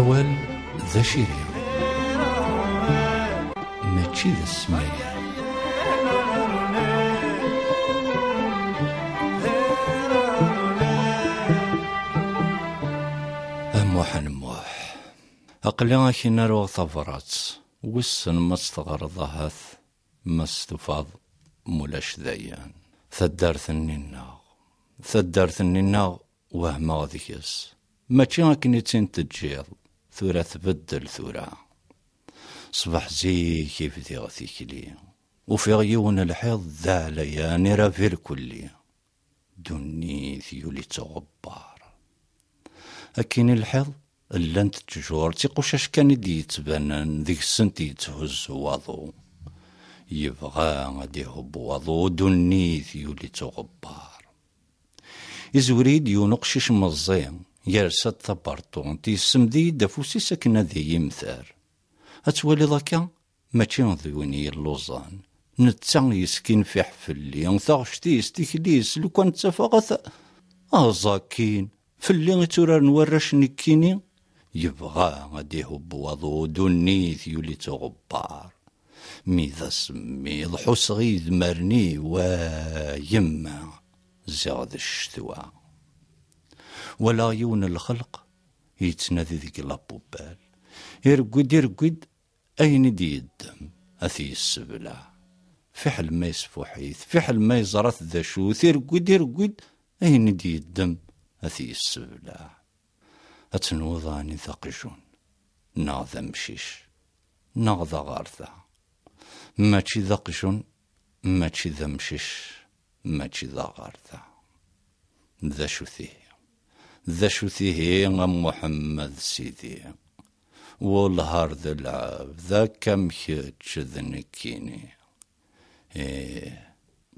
أول ذا شيرين ماشي ذا السماية. أموح نموح أقلي أكي نروغ ثفرات وسن ما استغرضهات ما استفاض مولاش ذيان ثدارثني الناغ وهما غذيكس ماشي غاكني تنتجيض ثورة تبدل ثورة صباح زي كيف ذي غثيكلي وفي غيون الحيض ذا لياني رافير كلي دوني ثيولي تغبار أكين الحيض اللان تجور تيقوشاش كان يدي يتبانن ذيك السنتي يتهز واضو يبغى غادي يهب واضو دوني ثيولي تغبار يزوريد يونقشش مزيان يرسد ثبرطون تيسمدي دافوسي ساكنة ذي يمثار أتولي ضكا ماشي نضيوني اللوزان نتسان يسكن في حفلي ثغشتيس تيكليس لو كان تفاغث أزاكين فاللي تورار نورش نكيني يبغى غادي يهب واضو دوني ثيولي تغبار ميذا سمي ضحوس غيد مرني ويما زغد الشتوى ولا عيون الخلق يتنادي ذيك لابوبال يرقد أين دي الدم أثي السبلة فحل ما يسفوحيث فحل ما يزرث ذا شوث يرقد أين دي الدم أثي السبلة أتنوضاني ثقجون ناغذا مشيش ناغذا غارثا ماشي ذقجون ماشي ذا مشيش ماشي ذا غارثا ذا شوثيه غم محمد سيدي والهار ذا العاب ذا كم كيتش ذنكيني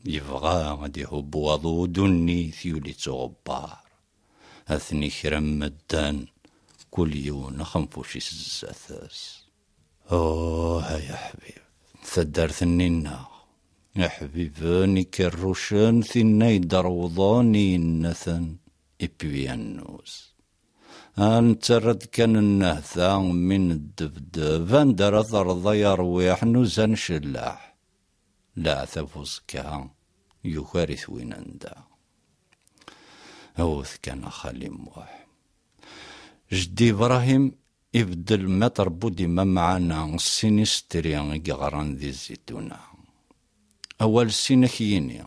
يبغى غادي يهب واضو دوني ثيولي تغبار أثني كرم مدان كل يوم خنفوشي الزاثاس يا حبيب ثدارثني الناغ يا حبيباني كالروشان ثنا يدروضاني النثن إبيانوس أنت رد كان النهثا من الدبدب أندر ضرضا يرويح نوزان شلاح لا ثفوزكا يكارث وين اندا أوث كان خالي موح جدي إبراهيم يبدل مطر بودي ما معانا السينستريا يغران ذي الزيتونة أول سينكييني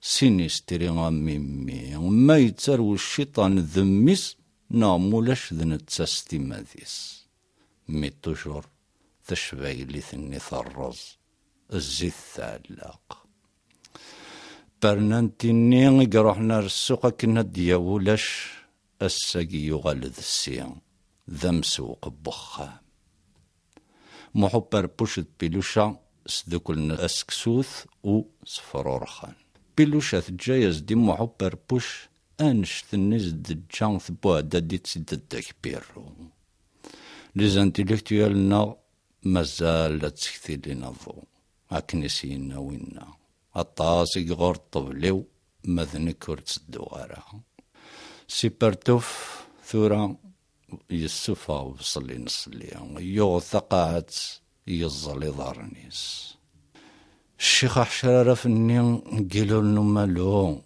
سينستريا ميمي وما يتسرو الشيطان ذميس نامولاش ذن تساستي ماذيس مي توجور تشباي لي ثني ثرز الزيت ثالاق برنانتيني يقروحنا السوق كنا دياولاش الساقي يغلد السيان ذا مسوق بخام محبر بوشت بيلوشا سدوكلنا اسكسوث و صفرورخان بيلوشا تجايز دي محبر بوش انشت النزد جانث بوعدا دي تسدد كبيرو ليزانتيليكتوالنا مازال تسكتي لنا الضو هاكنسينا وينا الطاسي غور طبليو مذنكر تسدوغارا سيبرتوف ثورا يسوفا وصلي نصلي يوثقات يظلي ضارنيس الشيخ حشرة فني قيلو لنو مالو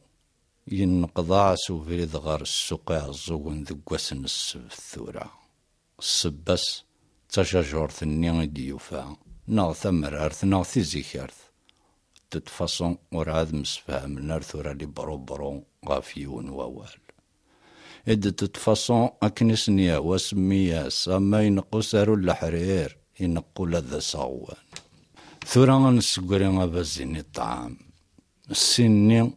ينقضى سوفي ضغار السوقع الزوغن ذقوسن الثورة السبس تشاجور ثني ديوفا ناغ ثمرارث ناغ ثيزيكارث تتفاصن ورعاد مسفهم النار ثورة لي برو غافيون ووال إد تتفاصن أكنسنيا واسميا سما ينقو سارو الحرير ينقو لذا صاوان ثورة نسقري غابازيني الطعام السنين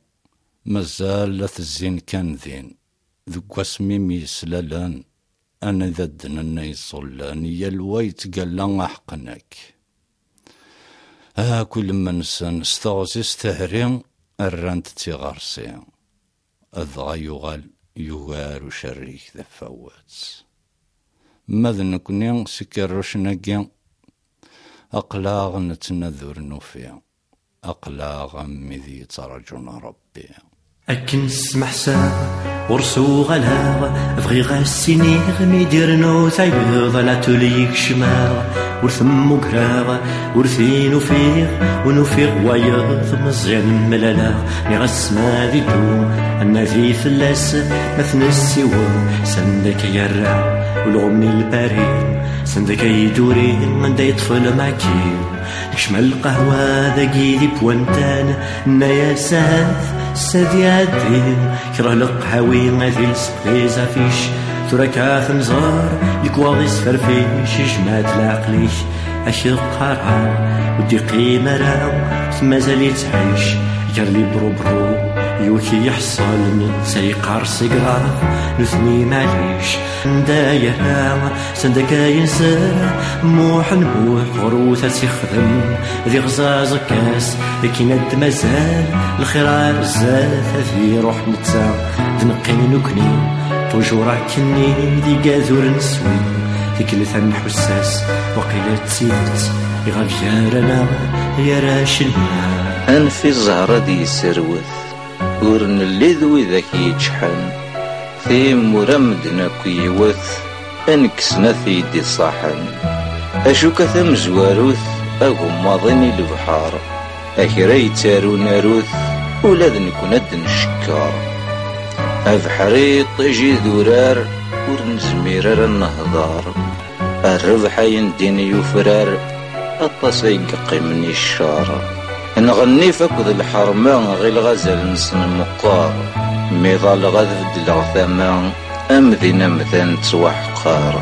مازال الزين كان ذين ذوك اسمي ميسلالان أنا ذا دننا يصلان يلوى يتقال حقناك كل من سن استغزي استهرين الرانت تيغارسي أذغا يغار وشريك ذا فوات ماذا نكوني سكروش ناقي أقلاغ نتنذر نوفيا أقلاغ مذي ترجون ربي أكن سمح ساغ ورسو غلاغ بغيغ السينيغ ميديرنو تايض لا توليك شماغ ورثمو قراغ ورثين وفيغ ونوفيغ وايض مزيان ملالاغ نغسما ذي دو أنا ذي فلاس مثل السيوة سندك يرع والغمي البارين سندك يدورين من دا يطفل معكين نشمل القهوة ذاكي دي بوانتان نايا ساث سادي عدين كره القهاوي غادي لسبريزا فيش تراكاث نزار يكواضي سفرفيش جمعت العقليش اش القرعة ودي قيمة راو مازال تعيش يرلي برو برو يوكي يحصل سيقار سيقرا نثني معليش دايرة سندك ينسر موح نبوح غروثة تخدم ذي غزاز كاس ذيك ند مازال الخير بزاف في روح نتسا ذنقي نكني توجورا كني ذي قاذور نسوي ذيك لثن حساس وقيلة تسيت يغفيارنا يا راشنا أنفي الزهرة دي سروث ورن اللي ذوي ذاك يجحن ثيم ورمدنا كيوث انكسنا ثيدي صاحن أشوك ثم زواروث أقوم ماضيني البحار أكري تارو ناروث ولادن كند نشكار أبحري طيجي ذورار ورنزميرار النهضار الربح ينديني يفرار الطسيق قيمني الشار نغني فكذ الحرمان غي الغزل نسن المقار ميضال غذب دلغ أمذن أمذن توحقار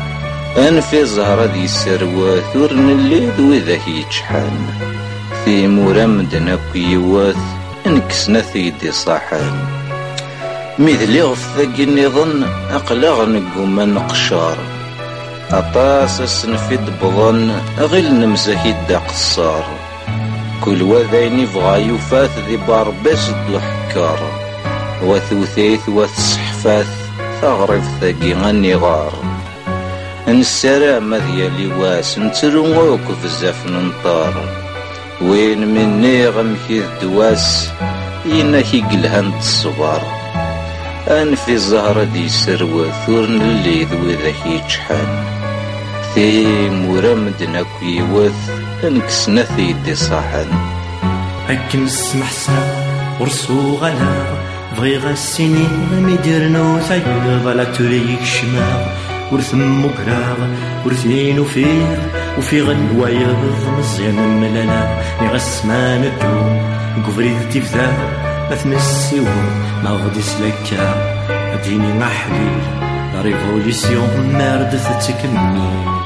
أنفي الزهرة دي سروات ورن اللي ذوي ذاك يجحن في مرمدنا كيوات انكسنا ثيدي صاحن مثلي غفاق النظن أقلغ نقوم نقشار أطاس السنفيد بظن غير نمسكي دا قصار كل وذين يبغى يفاث ذي باربس الحكار وثوثيث وثصحفاث ثغرف ثقي النغار السلام ديالي واس نتلوك بزاف ننطار وين مني غمكي الدواس ينكي قلهن الصبار أنفي الزهرة دي سروة ثورن اللي ذوي ذاك يجحن ثي مرمدنا كيوث انكسنا ثيدي صاحن أكن سمح سا ورسو غلا بغيغ السنين ميديرنو ثايض لا توليك شماغ ورثمو قراغ ورثين وفيغ الوايض مزيان ملالا نغسما ندو قفريد تفذا مثل السيوة ما غدي سلكا ديني محليل لا ريفوليسيون ماردث تكمل